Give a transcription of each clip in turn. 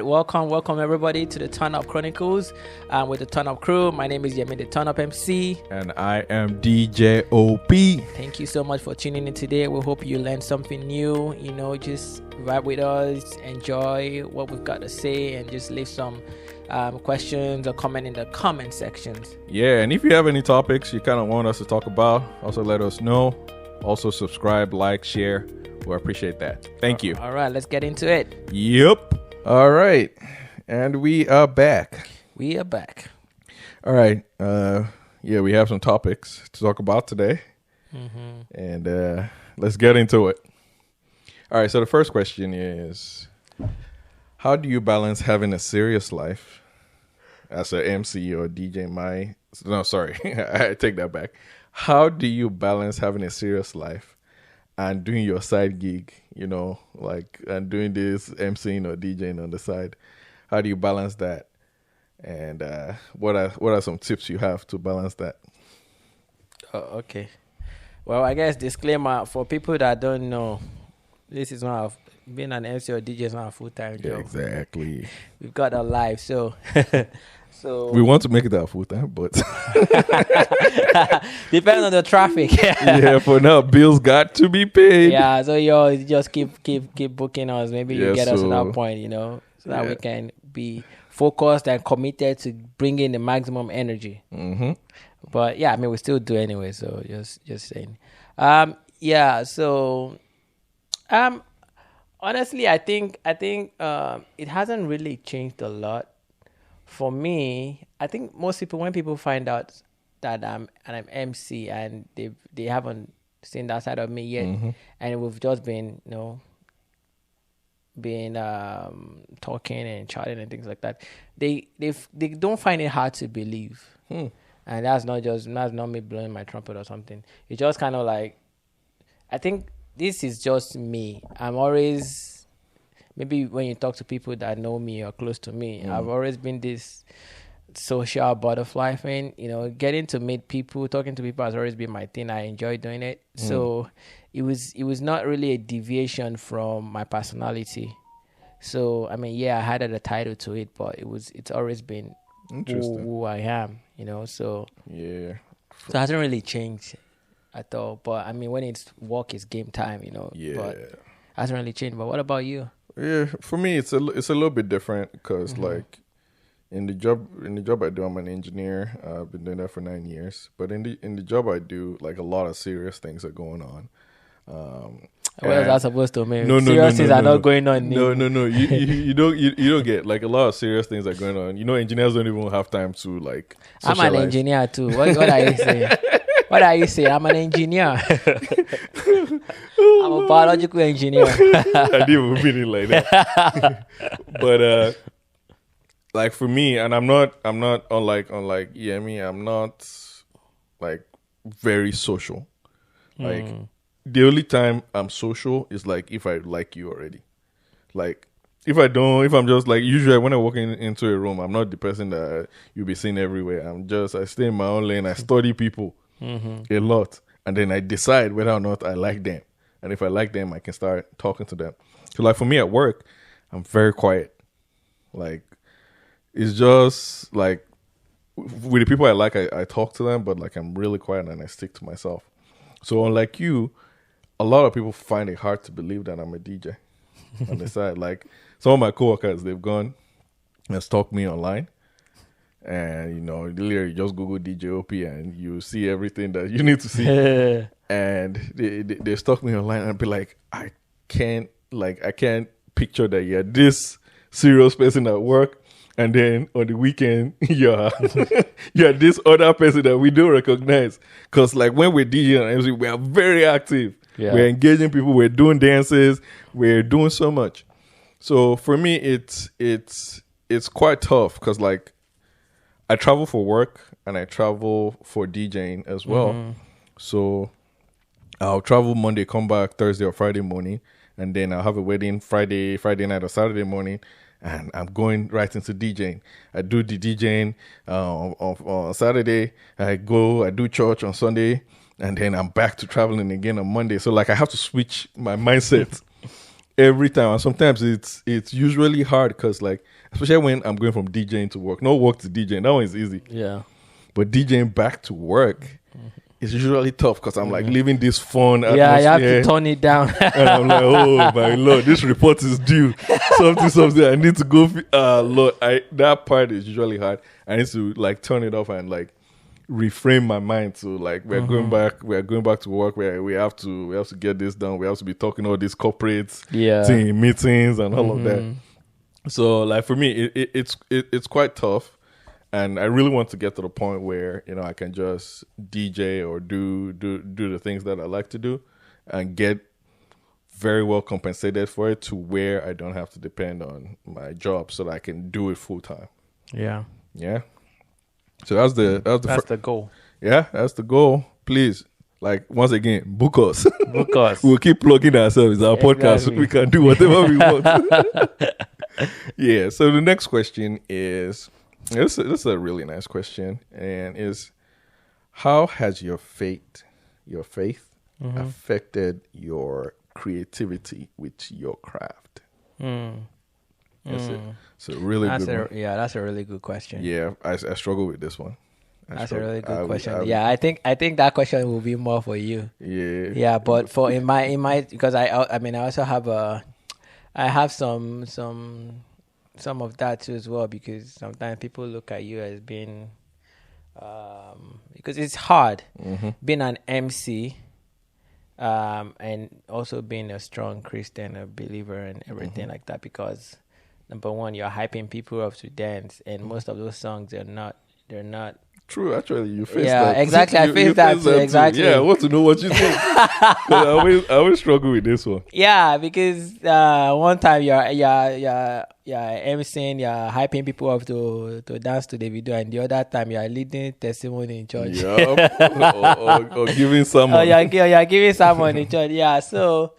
Welcome everybody to the TurnUp Chronicles with the TurnUp crew. My name is Yemi, the TurnUp MC. And I am DJ Opey. Thank you so much for tuning in today. We hope you learned something new. Just vibe with us, enjoy what we've got to say, and just leave some questions or comment in the comment sections. Yeah, and if you have any topics you kind of want us to talk about, also let us know. Also subscribe, like, share. We appreciate that. Thank you. All right, let's get into it. Yep. All right. And we are back. All right. We have some topics to talk about today. Mm-hmm. And let's get into it. All right. So the first question is, how do you balance having a serious life as an MC or DJ? No, sorry. I take that back. How do you balance having a serious life and doing your side gig, and doing this MCing or DJing on the side? How do you balance that? And what are some tips you have to balance that? Oh, okay. Well, I guess disclaimer for people that don't know, this is not being an MC or DJ is not a full-time job. Exactly. We've got a life, so we want to make it our full-time, but depending on the traffic. Yeah, for now, bills got to be paid. Yeah, so you just keep booking us. Maybe you get us to that point, so that we can be focused and committed to bringing the maximum energy. Mm-hmm. But yeah, we still do anyway. So just saying. Honestly, I think it hasn't really changed a lot. For me, I think most people, when people find out that I'm MC and they haven't seen that side of me yet, mm-hmm. and we've just been talking and chatting and things like that, they don't find it hard to believe. And that's not me blowing my trumpet or something. It's just kind of like, I think this is just me. I'm always, maybe when you talk to people that know me or close to me, I've always been this social butterfly thing. Getting to meet people, talking to people has always been my thing. I enjoy doing it. So it was not really a deviation from my personality. So I had a title to it, but it's always been who I am. So yeah. So it hasn't really changed at all. But when it's work, it's game time. Yeah. But it hasn't really changed. But what about you? Yeah, for me it's a little bit different because like in the job I do, I'm an engineer. I've been doing that for 9 years. But in the job I do, like a lot of serious things are going on. What is that supposed to mean? No, serious things are not going on. No. You don't get, like, a lot of serious things are going on. Engineers don't even have time to like socialize. I'm an engineer too. What are you saying? What are you saying? I'm an engineer. I'm a biological engineer. I didn't even mean it like that. But like for me, and I'm not unlike Yemi, I'm not like very social. Like the only time I'm social is like if I like you already. Like if I'm just like, usually when I walk into a room, I'm not the person that you'll be seeing everywhere. I stay in my own lane. I study people a lot, and then I decide whether or not I like them. And if I like them, I can start talking to them. So like for me at work, I'm very quiet. Like it's just like with the people I like, I talk to them, but like I'm really quiet and I stick to myself. So unlike you, a lot of people find it hard to believe that I'm a DJ on the side. Like some of my coworkers, they've gone and stalked me online. And, literally just Google DJ Opey and you see everything that you need to see. And they stalk me online and be like, I can't picture that you're this serious person at work. And then on the weekend, you're this other person that we don't recognize. Because like when we're DJing and MC, we are very active. Yeah. We're engaging people. We're doing dances. We're doing so much. So for me, it's quite tough because like I travel for work and I travel for DJing as well. Mm-hmm. So I'll travel Monday, come back Thursday or Friday morning, and then I'll have a wedding Friday night or Saturday morning. And I'm going right into DJing. I do the DJing on Saturday. I do church on Sunday. And then I'm back to traveling again on Monday. So like I have to switch my mindset every time. And sometimes it's usually hard because, like, especially when I'm going from DJing to work. No work to DJing. That one is easy. Yeah. But DJing back to work is usually tough because I'm like living this fun atmosphere. Yeah, you have to tone it down. And I'm like, oh my Lord, this report is due. Something. I need to go. Lord, that part is usually hard. I need to like turn it off and like reframe my mind to like we're going back to work where we have to get this done. We have to be talking all these corporates, team meetings and all of that. So like for me, it's quite tough. And I really want to get to the point where, you know, I can just DJ or do the things that I like to do and get very well compensated for it to where I don't have to depend on my job so that I can do it full time. Yeah. Yeah. So that's the goal. Yeah, that's the goal. Please, like, once again, book us. Book us. We'll keep plugging ourselves. It's our podcast. So we can do whatever we want. Yeah. So the next question is, this is a really nice question, and is, how has your faith affected your creativity with your craft? It's a really good one. Yeah, that's a really good question. Yeah, I struggle with this one. That's a really good question. Yeah, I think that question will be more for you. Yeah. Yeah, but for in my because I mean I also have I have some of that too as well, because sometimes people look at you as being because it's hard being an MC and also being a strong Christian, a believer and everything like that, because number one, you're hyping people up to dance, and most of those songs they're not true. Actually, you face yeah, that. exactly. I face that too. Exactly. Yeah, I want to know what you think. I always struggle with this one. Yeah, because one time you're MCing, you're hyping people up to dance to the video, and the other time you're leading testimony in church. Yep. or giving someone. You're giving someone in church. Yeah. So,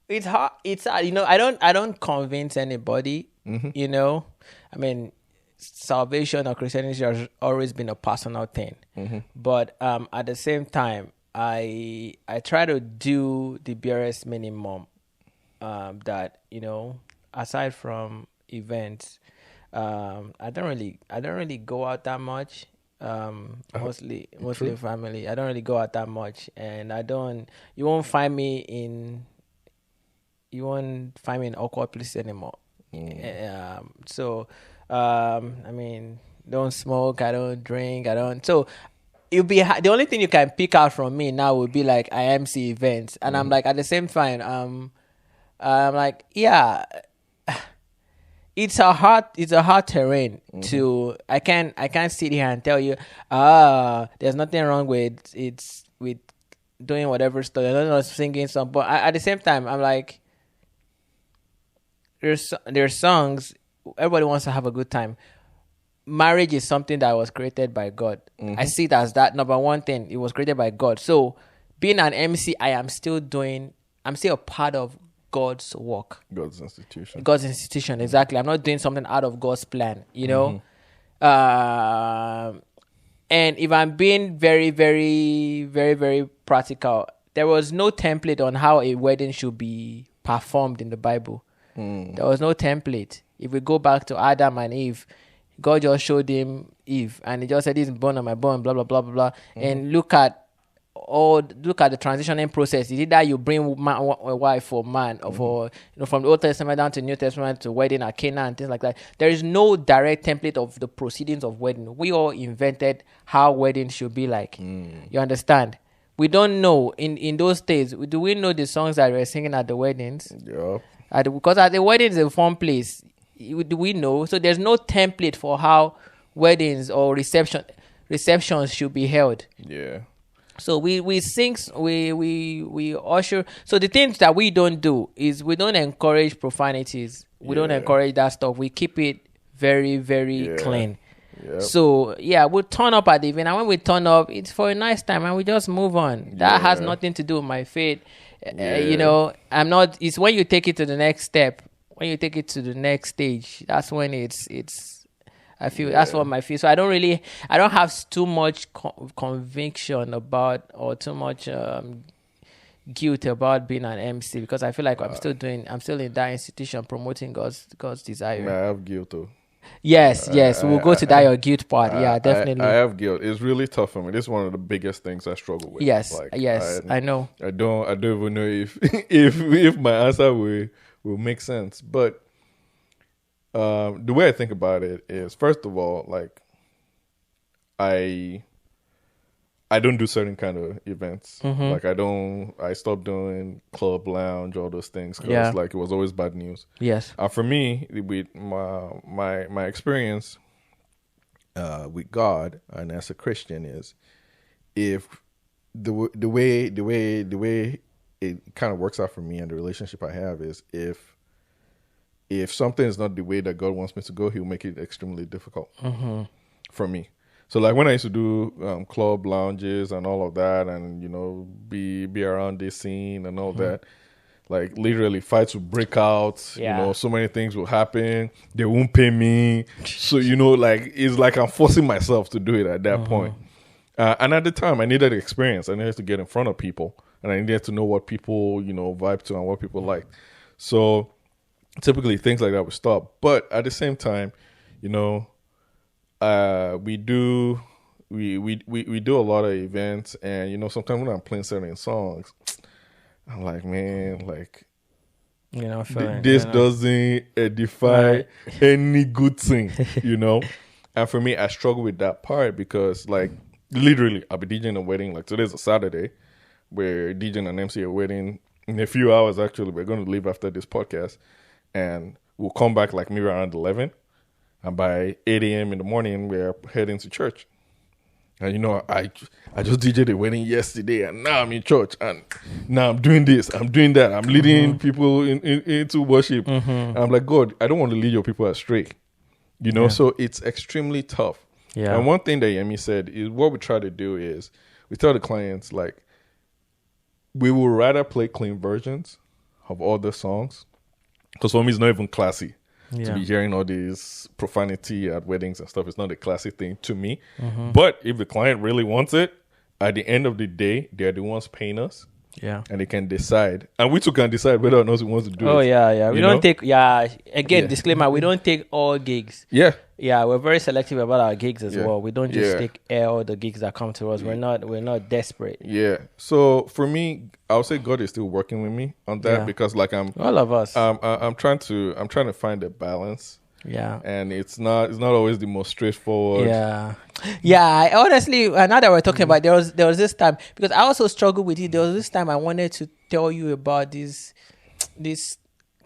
it's hard. It's hard. You know, I don't convince anybody. You know, I mean, salvation or Christianity has always been a personal thing, but at the same time, I try to do the barest minimum that, you know, aside from events, I don't really go out that much. Mostly family. I don't really go out that much, and you won't find me in awkward places anymore. So I mean, don't smoke, I don't drink, so it'll be the only thing you can pick out from me now would be like I MC events, and I'm like, at the same time, I'm like, yeah, it's a hard terrain to. I can't sit here and tell you, there's nothing wrong with doing whatever stuff. I'm not singing some, but at the same time, I'm like, there's songs. Everybody wants to have a good time. Marriage is something that was created by God. I see it as that number one thing. It was created by God. So being an MC, I'm still a part of God's work. God's institution. Exactly. I'm not doing something out of God's plan, you know? And if I'm being very, very, very, very practical, there was no template on how a wedding should be performed in the Bible. There was no template. If we go back to Adam and Eve, God just showed him Eve, and he just said, "This is bone of my bone," blah blah blah blah blah. And look at the transitioning process. Is it that you bring a wife for man, or for, you know, from the Old Testament down to New Testament to wedding at Cana and things like that? There is no direct template of the proceedings of wedding. We all invented how wedding should be like. You understand? We don't know in those days. Do we know the songs that we were singing at the weddings? Yeah. Because at the wedding is a fun place. Do we know? So there's no template for how weddings or receptions should be held. Yeah. So we sing, we usher. So the things that we don't do is we don't encourage profanities. We don't encourage that stuff. We keep it very, very clean. Yep. So yeah, we'll turn up at the event, and when we turn up, it's for a nice time, and we just move on. That has nothing to do with my faith. You know, I'm not. It's when you take it to the next step, when you take it to the next stage. That's when it's. I feel that's what my feel. So I don't have too much conviction about, or too much guilt about being an MC because I feel like I'm still in that institution promoting God's desire. I have guilt too. Yes, we'll go to that your guilt part. Yeah, definitely. I have guilt. It's really tough for me. This is one of the biggest things I struggle with. Yes, I know. I don't even know if if my answer will make sense. But the way I think about it is, first of all, like I don't do certain kind of events. Like I stopped doing club lounge, all those things, because like it was always bad news. Yes. For me, with my experience with God and as a Christian is, if the way it kind of works out for me and the relationship I have is if something is not the way that God wants me to go, He'll make it extremely difficult for me. So like when I used to do club lounges and all of that, and be around this scene and all that, like literally fights would break out. So many things will happen. They won't pay me. So like it's like I'm forcing myself to do it at that point. And at the time, I needed experience. I needed to get in front of people, and I needed to know what people vibe to and what people like. So typically things like that would stop. But at the same time, we do a lot of events, and sometimes when I'm playing certain songs, I'm like, man, like this doesn't edify any good thing, And for me, I struggle with that part because, like, literally, I'll be DJing a wedding. Like today's a Saturday, we're DJing and MC a wedding in a few hours. Actually, we're going to leave after this podcast, and we'll come back like maybe around 11. And by 8 a.m. in the morning, we're heading to church. And, I just DJed a wedding yesterday, and now I'm in church. And now I'm doing this, I'm doing that. I'm leading people into worship. And I'm like, God, I don't want to lead your people astray. So it's extremely tough. Yeah. And one thing that Yemi said is what we try to do is we tell the clients, like, we will rather play clean versions of all the songs. Because for me, it's not even classy. To be hearing all this profanity at weddings and stuff. It's not a classic thing to me. But if the client really wants it, at the end of the day, they're the ones paying us. Yeah. And they can decide. And we too can decide whether or not we want to do it. Oh, yeah. We don't take, again, disclaimer, we don't take all gigs. Yeah. Yeah, we're very selective about our gigs as well. We don't just take all the gigs that come to us. We're not desperate. Yeah. So for me, I would say God is still working with me on that because like all of us. I'm trying to find a balance. Yeah. And it's not always the most straightforward. Yeah. Yeah, I honestly, now that we're talking about, there was this time, because I also struggled with it. There was this time I wanted to tell you about this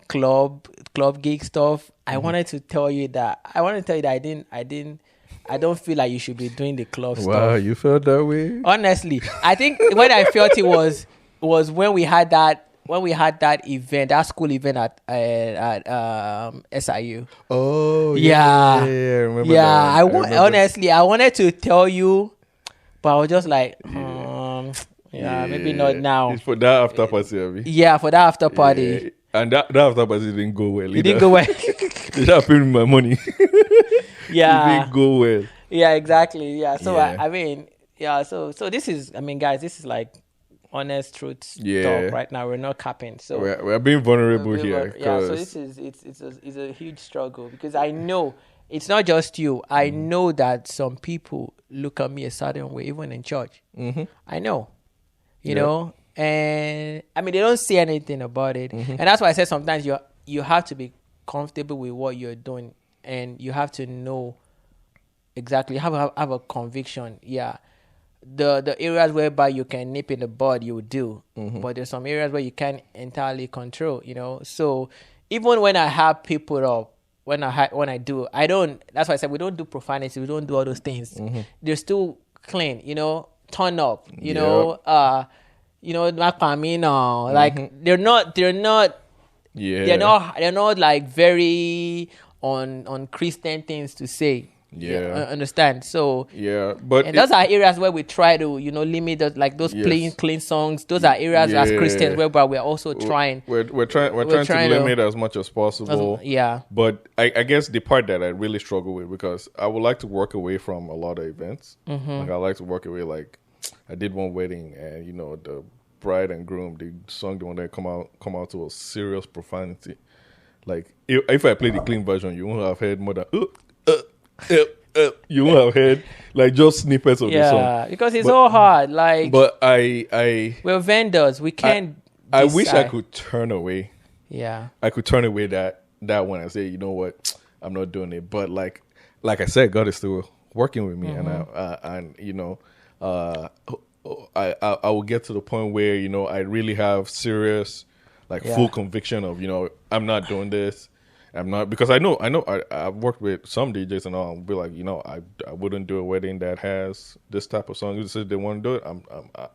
club gig stuff. I wanted to tell you that I don't feel like you should be doing the club stuff. Wow, you felt that way? Honestly, I think when I felt it was when we had that event, that school event at SIU. Oh yeah, I remember that. Honestly, I wanted to tell you, but I was just like, maybe not now. It's for that after party, Abby. Yeah, for that after party. Yeah. And that after party didn't go well. It didn't go well. They should pay me my money. Yeah, it didn't go well. Yeah, exactly. Yeah, so I mean, so this is, I mean, guys, this is like honest truth talk right now. We're not capping, so we're being vulnerable here. So this is it's a huge struggle, because I know it's not just you. I know that some people look at me a certain way, even in church. I know, you know, and I mean, they don't say anything about it, and that's why I said sometimes you have to be comfortable with what you're doing, and you have to know exactly, have a conviction. Yeah. The areas whereby you can nip in the bud, you do, but there's some areas where you can't entirely control, you know. So even when I have people up, when I do, I don't. That's why I said we don't do profanity, we don't do all those things. They're still clean, you know. Turn up, you know. Like they're not like very on Christian things to say. Understand? So but those are areas where we try to limit those, like those playing clean songs. Those are areas as Christians whereby we're also trying. We're trying to limit as much as possible. But I guess the part that I really struggle with, because I would like to work away from a lot of events. Like I like to work away. Like I did one wedding, and Bride and Groom, the song the one that come out to a serious profanity. Like if I play the clean version, you won't have heard more than you won't have heard like just snippets of the song. Yeah, because it's so hard. Like, but we're vendors. We can't. I wish I could turn away. Yeah, I could turn away that one and say, you know what, I'm not doing it. But like I said, God is still working with me, and you know, I will get to the point where, you know, I really have serious, like full conviction of, you know, I'm not doing this. I'm not, because I know I've worked with some DJs and all. I'll be like, you know, I wouldn't do a wedding that has this type of song. If they want to do it,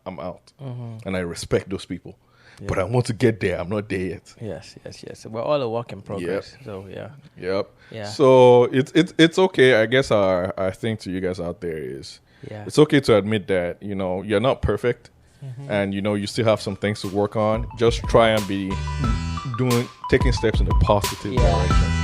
I'm out, and I respect those people. Yeah. But I want to get there. I'm not there yet. Yes. We're all a work in progress. Yep. So Yep. Yeah. So it's okay. I guess our thing to you guys out there is, it's okay to admit that, you know, you're not perfect, and you know you still have some things to work on. Just try and be taking steps in a positive direction.